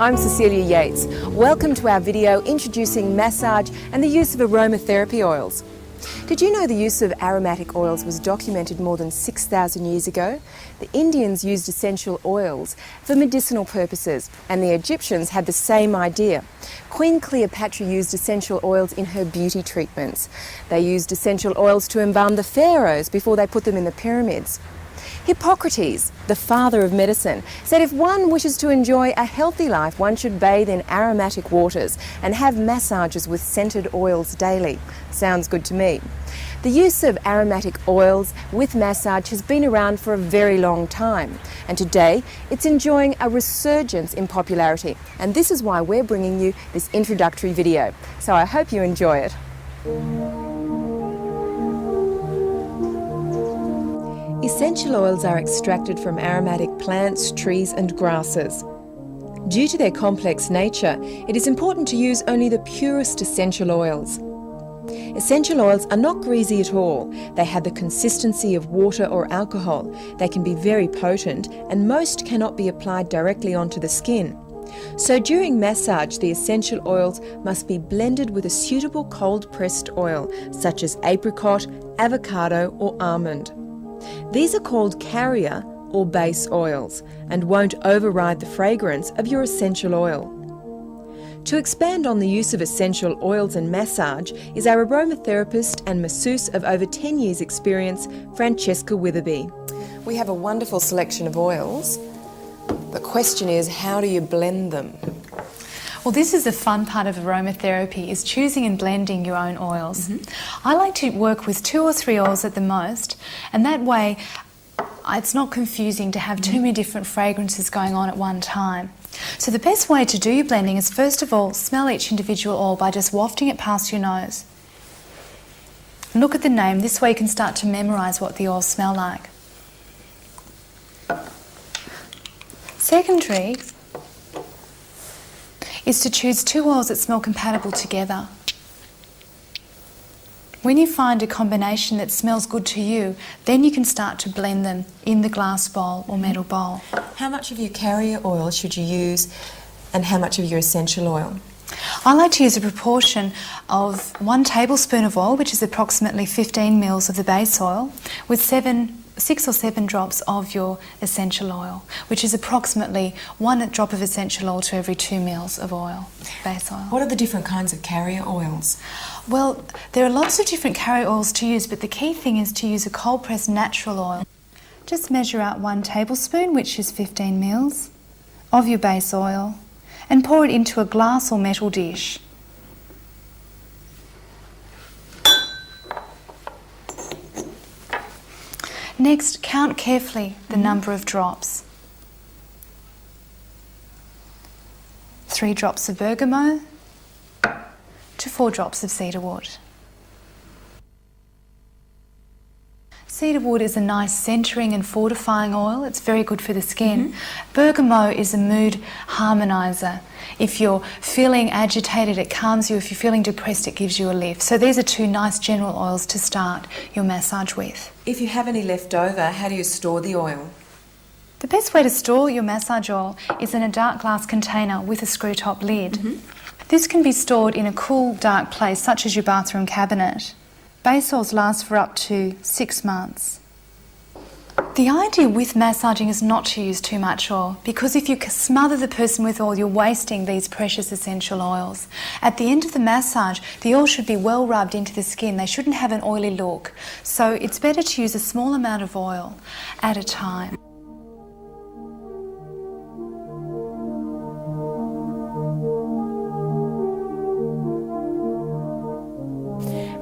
I'm Cecilia Yates. Welcome to our video introducing massage and the use of aromatherapy oils. Did you know the use of aromatic oils was documented more than 6,000 years ago? The Indians used essential oils for medicinal purposes, and the Egyptians had the same idea. Queen Cleopatra used essential oils in her beauty treatments. They used essential oils to embalm the pharaohs before they put them in the pyramids. Hippocrates, the father of medicine, said if one wishes to enjoy a healthy life, one should bathe in aromatic waters and have massages with scented oils daily. Sounds good to me. The use of aromatic oils with massage has been around for a very long time, and today it's enjoying a resurgence in popularity, and this is why we're bringing you this introductory video. So I hope you enjoy it. Essential oils are extracted from aromatic plants, trees and grasses. Due to their complex nature, it is important to use only the purest essential oils. Essential oils are not greasy at all. They have the consistency of water or alcohol. They can be very potent, and most cannot be applied directly onto the skin. So during massage, the essential oils must be blended with a suitable cold-pressed oil, such as apricot, avocado or almond. These are called carrier or base oils and won't override the fragrance of your essential oil. To expand on the use of essential oils and massage is our aromatherapist and masseuse of over 10 years experience, Francesca Witherby. We have a wonderful selection of oils. The question is, how do you blend them? Well, this is the fun part of aromatherapy, is choosing and blending your own oils. I like to work with 2 or 3 oils at the most, and that way it's not confusing to have too many different fragrances going on at one time. So the best way to do your blending is, first of all, smell each individual oil by just wafting it past your nose. Look at the name. This way you can start to memorise what the oils smell like. Secondary is to choose 2 oils that smell compatible together. When you find a combination that smells good to you, then you can start to blend them in the glass bowl or metal bowl. How much of your carrier oil should you use, and how much of your essential oil? I like to use a proportion of 1 tablespoon of oil, which is approximately 15 ml of the base oil, with 6 or 7 drops of your essential oil, which is approximately 1 drop of essential oil to every 2 ml of oil, base oil. What are the different kinds of carrier oils? Well, there are lots of different carrier oils to use, but the key thing is to use a cold-pressed natural oil. Just measure out 1 tablespoon, which is 15 ml, of your base oil, and pour it into a glass or metal dish. Next, count carefully the number of drops. 3 drops of bergamot to 4 drops of cedarwood. Cedarwood is a nice centering and fortifying oil. It's very good for the skin. Bergamot is a mood harmonizer. If you're feeling agitated, it calms you. If you're feeling depressed, it gives you a lift. So these are 2 nice general oils to start your massage with. If you have any left over, how do you store the oil? The best way to store your massage oil is in a dark glass container with a screw top lid. This can be stored in a cool, dark place, such as your bathroom cabinet. Base oils last for up to 6 months. The idea with massaging is not to use too much oil, because if you smother the person with oil, you're wasting these precious essential oils. At the end of the massage, the oil should be well rubbed into the skin. They shouldn't have an oily look. So it's better to use a small amount of oil at a time.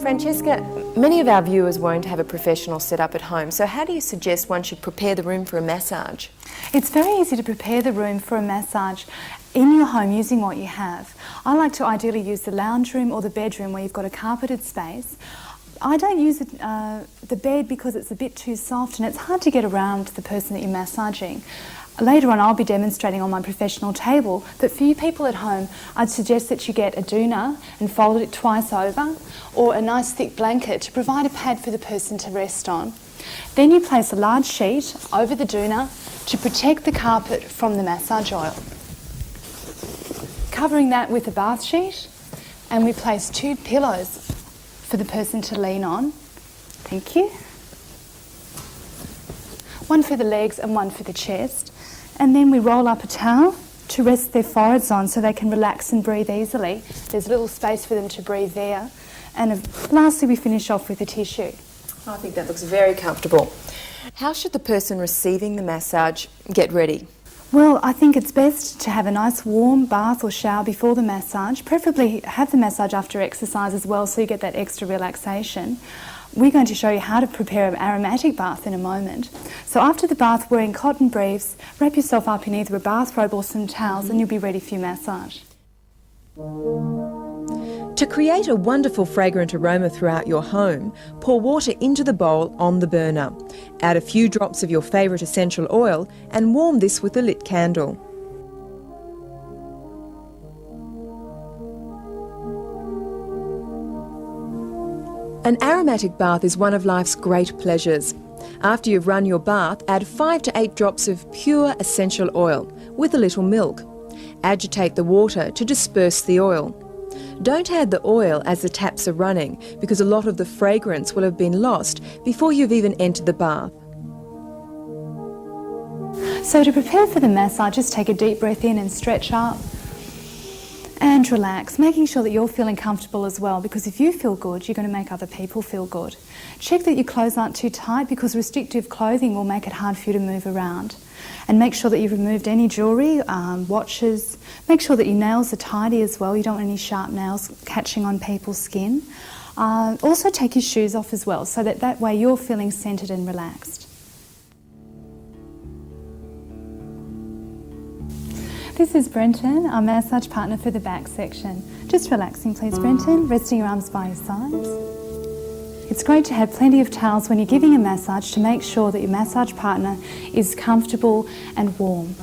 Francesca, many of our viewers won't have a professional set up at home, so how do you suggest one should prepare the room for a massage? It's very easy to prepare the room for a massage in your home using what you have. I like to ideally use the lounge room or the bedroom where you've got a carpeted space. I don't use the bed because it's a bit too soft and it's hard to get around the person that you're massaging. Later on I'll be demonstrating on my professional table, but for you people at home I'd suggest that you get a doona and fold it twice over, or a nice thick blanket to provide a pad for the person to rest on. Then you place a large sheet over the doona to protect the carpet from the massage oil. covering that with a bath sheet, and we place 2 pillows for the person to lean on. Thank you. One for the legs and one for the chest. And then we roll up a towel to rest their foreheads on so they can relax and breathe easily. There's a little space for them to breathe there. And lastly, we finish off with a tissue. I think that looks very comfortable. How should the person receiving the massage get ready? Well, I think it's best to have a nice warm bath or shower before the massage. Preferably have the massage after exercise as well so you get that extra relaxation. We're going to show you how to prepare an aromatic bath in a moment. So after the bath, wearing cotton briefs, wrap yourself up in either a bathrobe or some towels and you'll be ready for your massage. To create a wonderful fragrant aroma throughout your home, pour water into the bowl on the burner. Add a few drops of your favourite essential oil and warm this with a lit candle. An aromatic bath is one of life's great pleasures. After you've run your bath, add 5 to 8 drops of pure essential oil with a little milk. Agitate the water to disperse the oil. Don't add the oil as the taps are running because a lot of the fragrance will have been lost before you've even entered the bath. So to prepare for the massage, just take a deep breath in and stretch up and relax, making sure that you're feeling comfortable as well, because if you feel good, you're going to make other people feel good. Check that your clothes aren't too tight because restrictive clothing will make it hard for you to move around. And make sure that you've removed any jewellery, watches. Make sure that your nails are tidy as well. You don't want any sharp nails catching on people's skin. Also take your shoes off as well, so that way you're feeling centred and relaxed. This is Brenton, our massage partner for the back section. Just relaxing please, Brenton, resting your arms by your sides. It's great to have plenty of towels when you're giving a massage to make sure that your massage partner is comfortable and warm.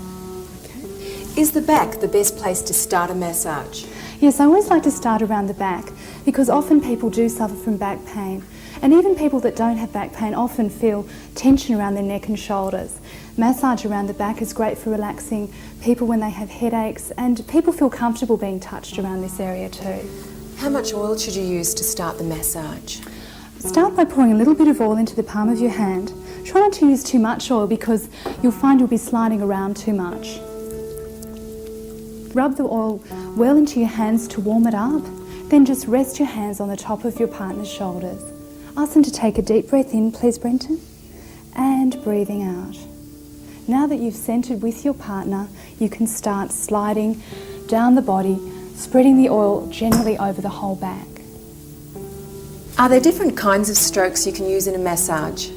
Is the back the best place to start a massage? Yes, I always like to start around the back because often people do suffer from back pain. And even people that don't have back pain often feel tension around their neck and shoulders. Massage around the back is great for relaxing people when they have headaches, and people feel comfortable being touched around this area too. How much oil should you use to start the massage? Start by pouring a little bit of oil into the palm of your hand. Try not to use too much oil because you'll find you'll be sliding around too much. Rub the oil well into your hands to warm it up. Then just rest your hands on the top of your partner's shoulders. Ask them to take a deep breath in, please, Brenton, and breathing out. Now that you've centred with your partner, you can start sliding down the body, spreading the oil gently over the whole back. Are there different kinds of strokes you can use in a massage?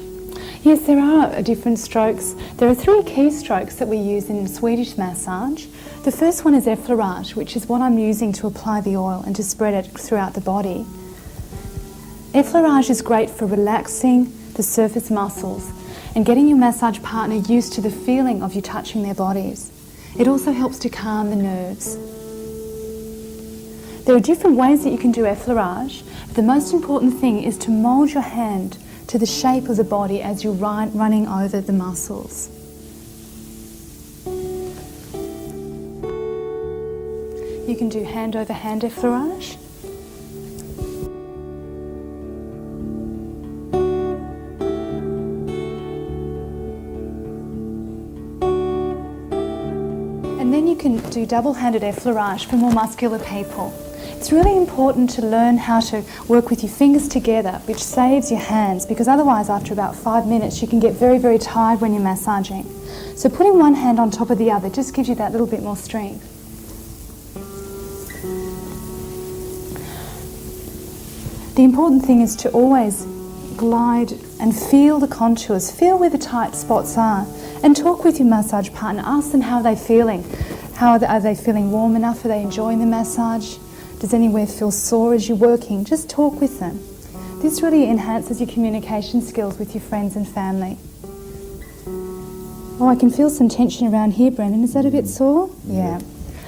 Yes, there are different strokes. There are 3 key strokes that we use in Swedish massage. The first one is effleurage, which is what I'm using to apply the oil and to spread it throughout the body. Effleurage is great for relaxing the surface muscles and getting your massage partner used to the feeling of you touching their bodies. It also helps to calm the nerves. There are different ways that you can do effleurage. The most important thing is to mould your hand to the shape of the body as you're running over the muscles. You can do hand over hand effleurage. And then you can do double-handed effleurage for more muscular people. It's really important to learn how to work with your fingers together, which saves your hands, because otherwise after about 5 minutes you can get very, very tired when you're massaging. So putting one hand on top of the other just gives you that little bit more strength. The important thing is to always glide and feel the contours, feel where the tight spots are, and talk with your massage partner. Ask them how they're feeling. Are they feeling warm enough? Are they enjoying the massage? Does anywhere feel sore as you're working? Just talk with them. This really enhances your communication skills with your friends and family. Oh, I can feel some tension around here, Brendan. Is that a bit sore? Yeah.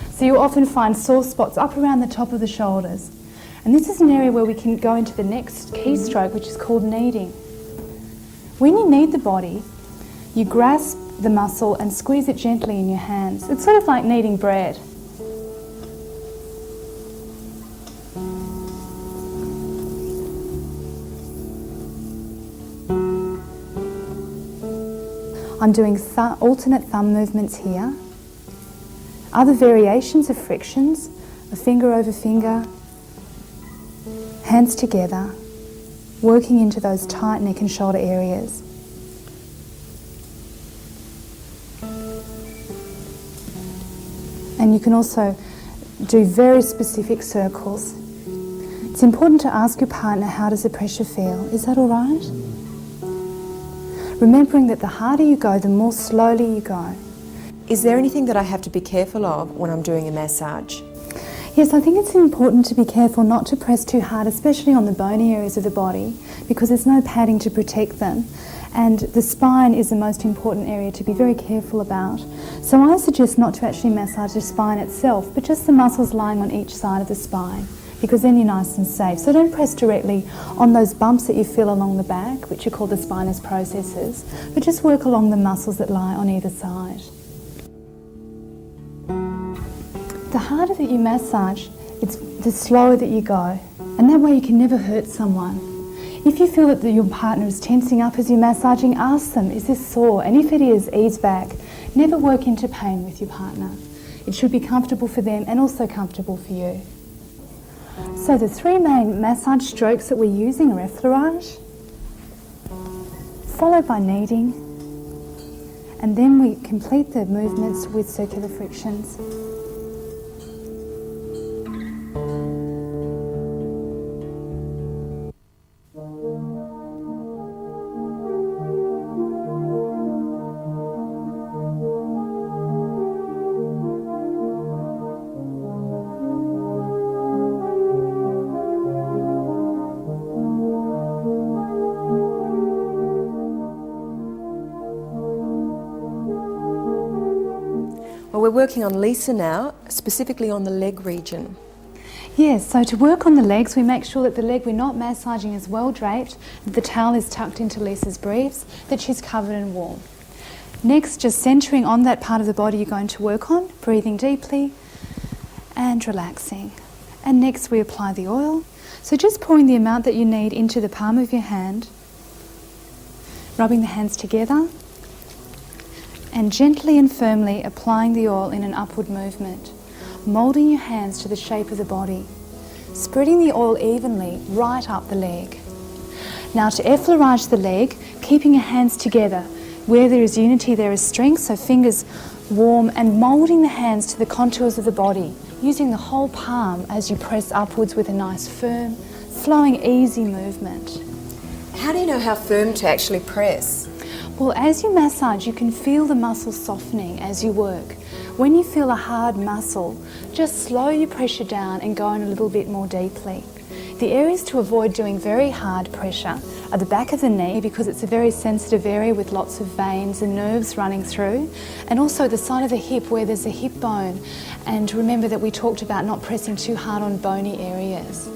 So you'll often find sore spots up around the top of the shoulders. And this is an area where we can go into the next key stroke, which is called kneading. When you knead the body, you grasp the muscle and squeeze it gently in your hands. It's sort of like kneading bread. I'm doing alternate thumb movements here. Other variations of frictions, a finger over finger, hands together, working into those tight neck and shoulder areas. And you can also do very specific circles. It's important to ask your partner, how does the pressure feel? Is that all right? Remembering that the harder you go, the more slowly you go. Is there anything that I have to be careful of when I'm doing a massage? Yes, I think it's important to be careful not to press too hard, especially on the bony areas of the body, because there's no padding to protect them. And the spine is the most important area to be very careful about. So I suggest not to actually massage the spine itself, but just the muscles lying on each side of the spine, because then you're nice and safe. So don't press directly on those bumps that you feel along the back, which are called the spinous processes, but just work along the muscles that lie on either side. The harder that you massage, it's the slower that you go, and that way you can never hurt someone. If you feel that your partner is tensing up as you're massaging, ask them, is this sore? And if it is, ease back. Never work into pain with your partner. It should be comfortable for them and also comfortable for you. So the three main massage strokes that we're using are effleurage, followed by kneading, and then we complete the movements with circular frictions. Well, we're working on Lisa now, specifically on the leg region. Yes, so to work on the legs, we make sure that the leg we're not massaging is well draped, that the towel is tucked into Lisa's briefs, that she's covered and warm. Next, just centering on that part of the body you're going to work on, breathing deeply and relaxing. And next we apply the oil. So just pouring the amount that you need into the palm of your hand, rubbing the hands together, and gently and firmly applying the oil in an upward movement, moulding your hands to the shape of the body, spreading the oil evenly right up the leg. Now to effleurage the leg, keeping your hands together. Where there is unity, there is strength, so fingers warm, and moulding the hands to the contours of the body, using the whole palm as you press upwards with a nice firm, flowing, easy movement. How do you know how firm to actually press? Well, as you massage, you can feel the muscles softening as you work. When you feel a hard muscle, just slow your pressure down and go in a little bit more deeply. The areas to avoid doing very hard pressure are the back of the knee, because it's a very sensitive area with lots of veins and nerves running through, and also the side of the hip where there's a hip bone. And remember that we talked about not pressing too hard on bony areas.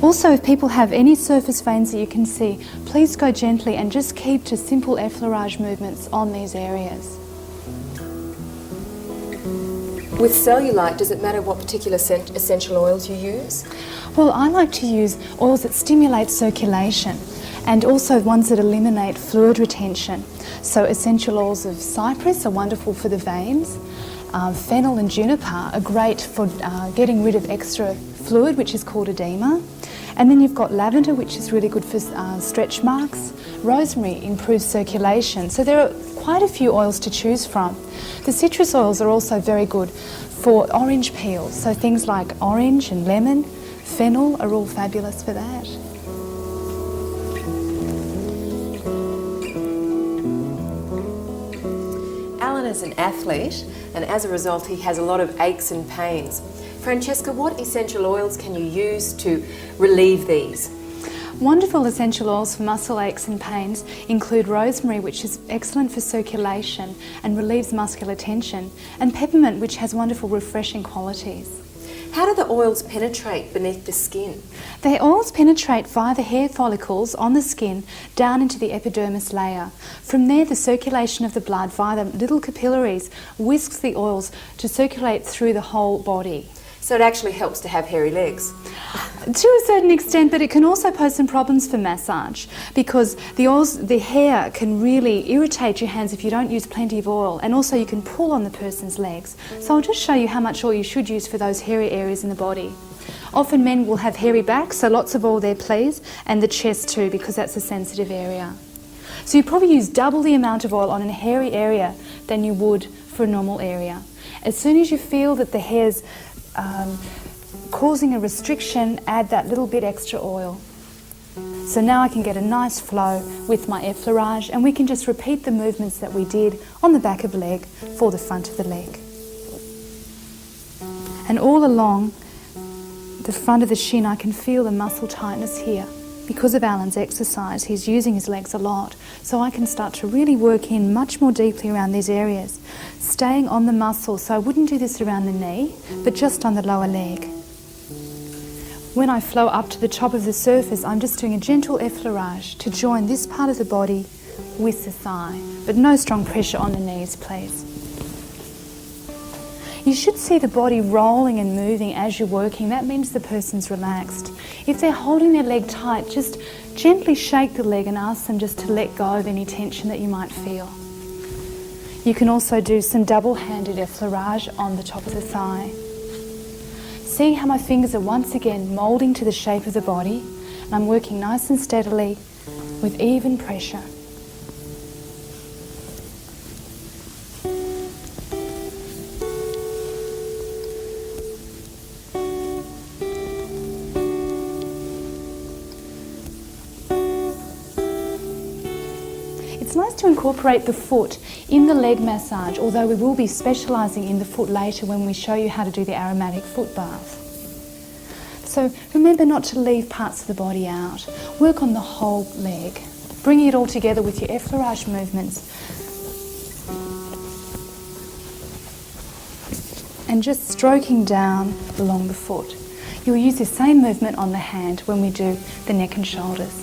Also, if people have any surface veins that you can see, please go gently and just keep to simple effleurage movements on these areas. With cellulite, does it matter what particular essential oils you use? Well, I like to use oils that stimulate circulation and also ones that eliminate fluid retention. So essential oils of cypress are wonderful for the veins. Fennel and juniper are great for getting rid of extra fluid, which is called edema. And then you've got lavender, which is really good for stretch marks. Rosemary improves circulation. So there are quite a few oils to choose from. The citrus oils are also very good for orange peels. So things like orange and lemon, fennel are all fabulous for that. Alan is an athlete, and as a result he has a lot of aches and pains. Francesca, what essential oils can you use to relieve these? Wonderful essential oils for muscle aches and pains include rosemary, which is excellent for circulation and relieves muscular tension, and peppermint, which has wonderful refreshing qualities. How do the oils penetrate beneath the skin? The oils penetrate via the hair follicles on the skin down into the epidermis layer. From there, the circulation of the blood via the little capillaries whisks the oils to circulate through the whole body. So it actually helps to have hairy legs. To a certain extent, but it can also pose some problems for massage because the hair can really irritate your hands if you don't use plenty of oil, and also you can pull on the person's legs. So I'll just show you how much oil you should use for those hairy areas in the body. Often men will have hairy backs, so lots of oil there please, and the chest too because that's a sensitive area. So you probably use double the amount of oil on a hairy area than you would for a normal area. As soon as you feel that the hair's causing a restriction, add that little bit extra oil. So now I can get a nice flow with my effleurage, and we can just repeat the movements that we did on the back of the leg for the front of the leg. And all along the front of the shin I can feel the muscle tightness here. Because of Alan's exercise, he's using his legs a lot, so I can start to really work in much more deeply around these areas, staying on the muscle. So I wouldn't do this around the knee, but just on the lower leg. When I flow up to the top of the surface, I'm just doing a gentle effleurage to join this part of the body with the thigh, but no strong pressure on the knees, please. You should see the body rolling and moving as you're working. That means the person's relaxed. If they're holding their leg tight, just gently shake the leg and ask them just to let go of any tension that you might feel. You can also do some double-handed effleurage on the top of the thigh. See how my fingers are once again moulding to the shape of the body, and I'm working nice and steadily with even pressure. It's nice to incorporate the foot in the leg massage, although we will be specialising in the foot later when we show you how to do the aromatic foot bath. So remember not to leave parts of the body out. Work on the whole leg, bringing it all together with your effleurage movements. And just stroking down along the foot. You'll use the same movement on the hand when we do the neck and shoulders.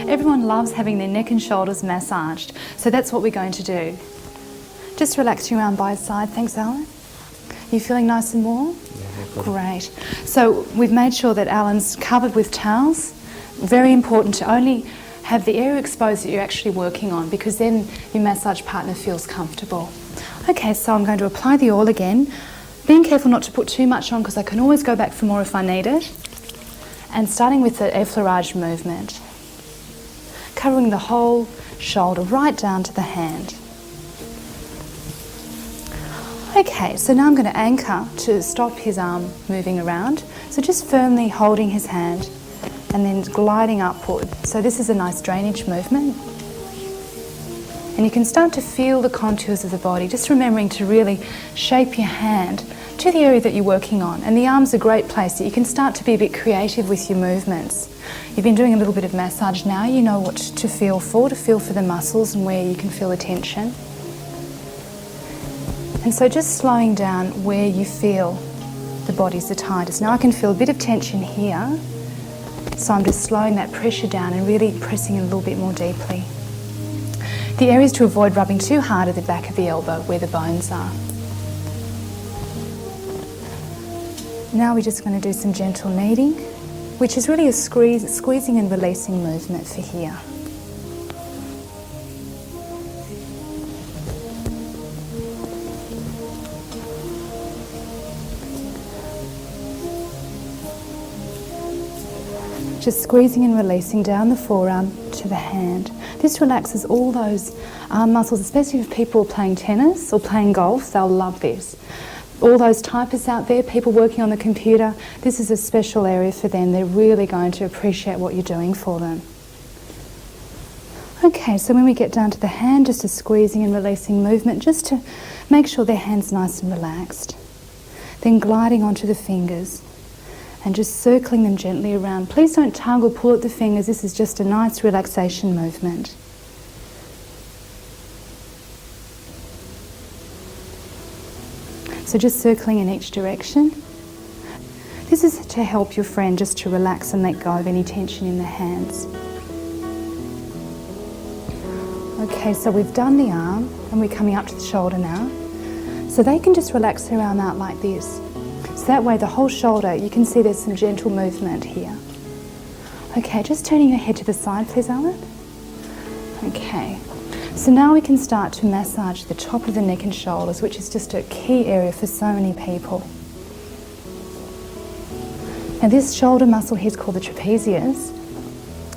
Everyone loves having their neck and shoulders massaged, so that's what we're going to do. Just relax your arm by his side. Thanks, Alan. You feeling nice and warm? Yeah, great. So we've made sure that Alan's covered with towels. Very important to only have the area exposed that you're actually working on, because then your massage partner feels comfortable. Okay, so I'm going to apply the oil again, being careful not to put too much on because I can always go back for more if I need it. And starting with the effleurage movement, covering the whole shoulder right down to the hand. Okay, so now I'm going to anchor to stop his arm moving around. So just firmly holding his hand and then gliding upward. So this is a nice drainage movement. And you can start to feel the contours of the body, just remembering to really shape your hand to the area that you're working on. And the arm's a great place that you can start to be a bit creative with your movements. You've been doing a little bit of massage now, you know what to feel for the muscles and where you can feel the tension. And so just slowing down where you feel the body's the tightest. Now I can feel a bit of tension here, so I'm just slowing that pressure down and really pressing a little bit more deeply. The areas to avoid rubbing too hard are the back of the elbow where the bones are. Now we're just going to do some gentle kneading, which is really a squeezing and releasing movement for here. Just squeezing and releasing down the forearm to the hand. This relaxes all those arm muscles, especially if people are playing tennis or playing golf, they'll love this. All those typists out there, people working on the computer, this is a special area for them. They're really going to appreciate what you're doing for them. Okay, so when we get down to the hand, just a squeezing and releasing movement, just to make sure their hand's nice and relaxed. Then gliding onto the fingers and just circling them gently around. Please don't tug or pull at the fingers, this is just a nice relaxation movement. So just circling in each direction. This is to help your friend just to relax and let go of any tension in the hands. Okay, so we've done the arm and we're coming up to the shoulder now. So they can just relax their arm out like this. So that way the whole shoulder, you can see there's some gentle movement here. Okay, just turning your head to the side, please, Alan. Okay, so now we can start to massage the top of the neck and shoulders, which is just a key area for so many people. Now this shoulder muscle here is called the trapezius,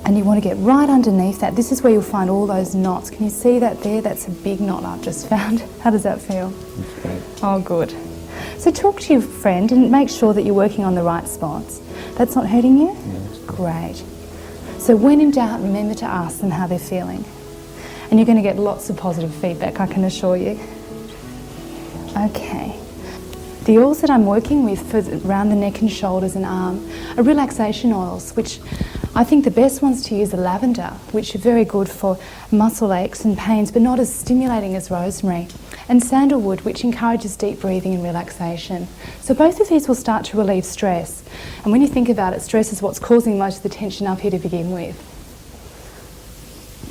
and you want to get right underneath that. This is where you'll find all those knots. Can you see that there? That's a big knot I've just found. How does that feel? That's great. Oh, good. So talk to your friend and make sure that you're working on the right spots. That's not hurting you? Yes. Great. So when in doubt, remember to ask them how they're feeling. And you're going to get lots of positive feedback, I can assure you. Okay. The oils that I'm working with for around the neck and shoulders and arm are relaxation oils, which I think the best ones to use are lavender, which are very good for muscle aches and pains, but not as stimulating as rosemary, and sandalwood, which encourages deep breathing and relaxation. So both of these will start to relieve stress. And when you think about it, stress is what's causing most of the tension up here to begin with.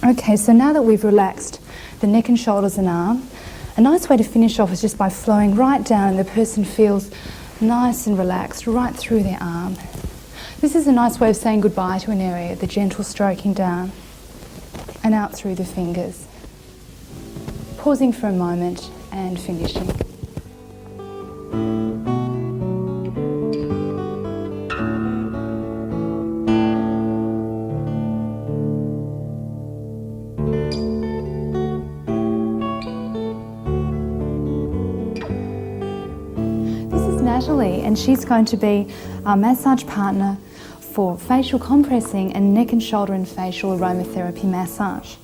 Okay, so now that we've relaxed the neck and shoulders and arm, a nice way to finish off is just by flowing right down and the person feels nice and relaxed right through their arm. This is a nice way of saying goodbye to an area, the gentle stroking down and out through the fingers. Pausing for a moment and finishing. Natalie, and she's going to be our massage partner for facial compressing and neck and shoulder and facial aromatherapy massage.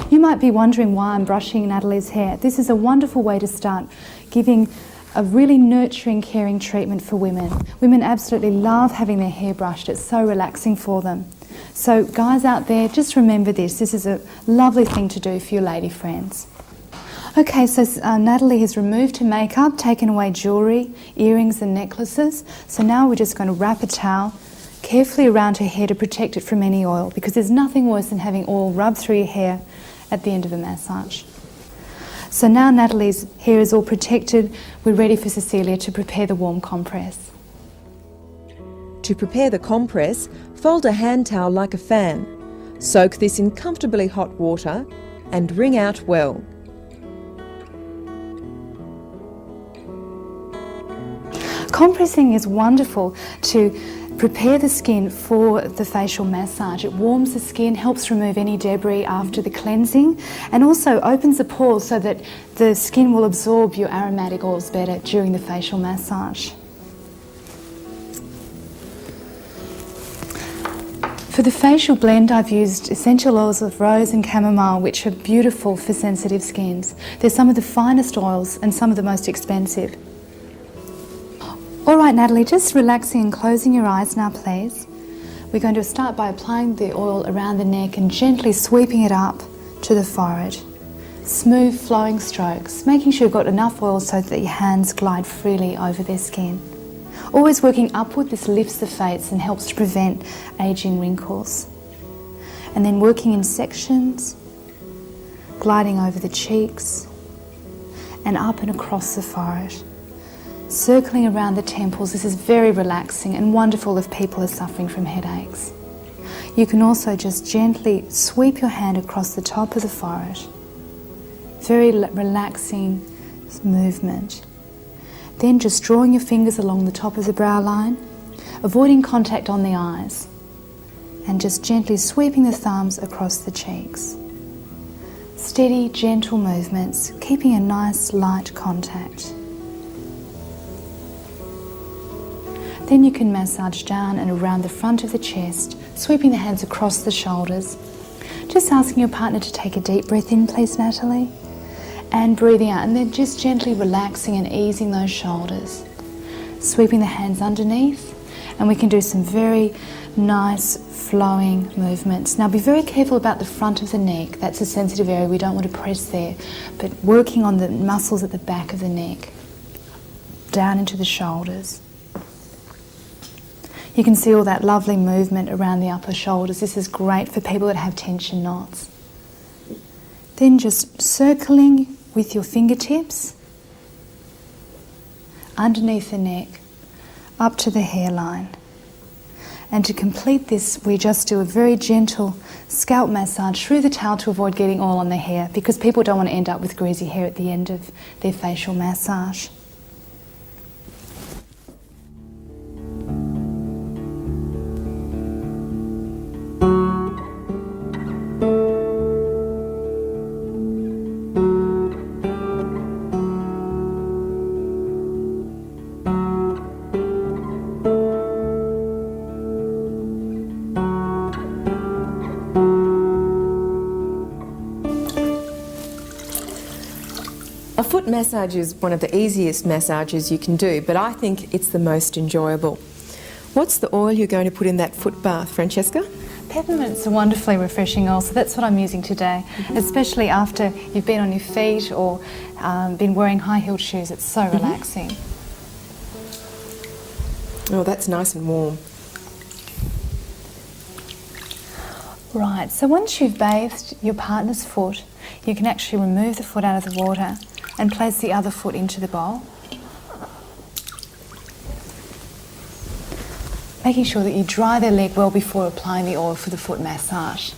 You might be wondering why I'm brushing Natalie's hair. This is a wonderful way to start giving a really nurturing, caring treatment for women. Women absolutely love having their hair brushed. It's so relaxing for them. So guys out there, just remember this. This is a lovely thing to do for your lady friends. Okay, so Natalie has removed her makeup, taken away jewellery, earrings and necklaces. So now we're just going to wrap a towel carefully around her hair to protect it from any oil, because there's nothing worse than having oil rubbed through your hair at the end of a massage. So now Natalie's hair is all protected, we're ready for Cecilia to prepare the warm compress. To prepare the compress, fold a hand towel like a fan. Soak this in comfortably hot water and wring out well. Compressing is wonderful to prepare the skin for the facial massage. It warms the skin, helps remove any debris after the cleansing, and also opens the pores so that the skin will absorb your aromatic oils better during the facial massage. For the facial blend, I've used essential oils of rose and chamomile, which are beautiful for sensitive skins. They're some of the finest oils and some of the most expensive. All right, Natalie, just relaxing and closing your eyes now, please. We're going to start by applying the oil around the neck and gently sweeping it up to the forehead. Smooth flowing strokes, making sure you've got enough oil so that your hands glide freely over their skin. Always working upward, this lifts the face and helps to prevent aging wrinkles. And then working in sections, gliding over the cheeks and up and across the forehead. Circling around the temples. This is very relaxing and wonderful if people are suffering from headaches. You can also just gently sweep your hand across the top of the forehead. Very relaxing movement. Then just drawing your fingers along the top of the brow line, avoiding contact on the eyes, and just gently sweeping the thumbs across the cheeks. Steady, gentle movements, keeping a nice light contact. Then you can massage down and around the front of the chest, sweeping the hands across the shoulders. Just asking your partner to take a deep breath in, please, Natalie, and breathing out, and then just gently relaxing and easing those shoulders. Sweeping the hands underneath, and we can do some very nice flowing movements. Now be very careful about the front of the neck. That's a sensitive area, we don't want to press there, but working on the muscles at the back of the neck, down into the shoulders. You can see all that lovely movement around the upper shoulders. This is great for people that have tension knots. Then just circling with your fingertips underneath the neck, up to the hairline. And to complete this, we just do a very gentle scalp massage through the towel to avoid getting oil on the hair, because people don't want to end up with greasy hair at the end of their facial massage. A foot massage is one of the easiest massages you can do, but I think it's the most enjoyable. What's the oil you're going to put in that foot bath, Francesca? Peppermint's a wonderfully refreshing oil, so that's what I'm using today, especially after you've been on your feet or been wearing high-heeled shoes. It's so relaxing. Oh, that's nice and warm. Right, so once you've bathed your partner's foot, you can actually remove the foot out of the water and place the other foot into the bowl. Making sure that you dry their leg well before applying the oil for the foot massage.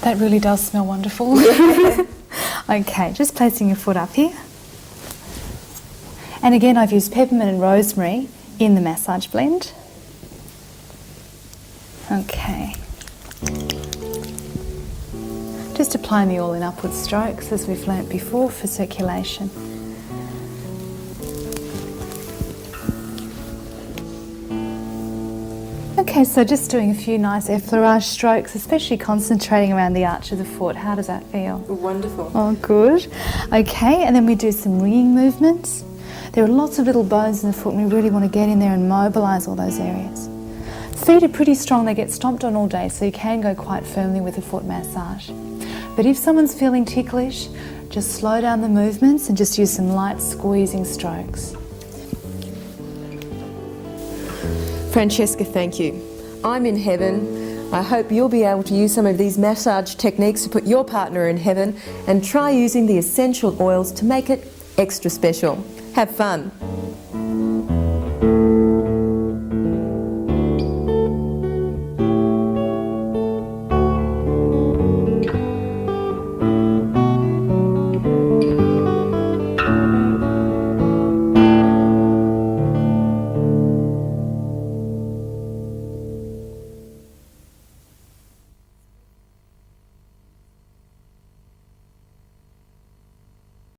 That really does smell wonderful. Okay, just placing your foot up here. And again, I've used peppermint and rosemary in the massage blend. Okay. Just applying the oil in upward strokes, as we've learnt before, for circulation. Okay, so just doing a few nice effleurage strokes, especially concentrating around the arch of the foot. How does that feel? Wonderful. Oh, good. Okay, and then we do some ringing movements. There are lots of little bones in the foot, and we really want to get in there and mobilise all those areas. Feet are pretty strong, they get stomped on all day, so you can go quite firmly with a foot massage. But if someone's feeling ticklish, just slow down the movements and just use some light squeezing strokes. Francesca, thank you. I'm in heaven. I hope you'll be able to use some of these massage techniques to put your partner in heaven, and try using the essential oils to make it extra special. Have fun.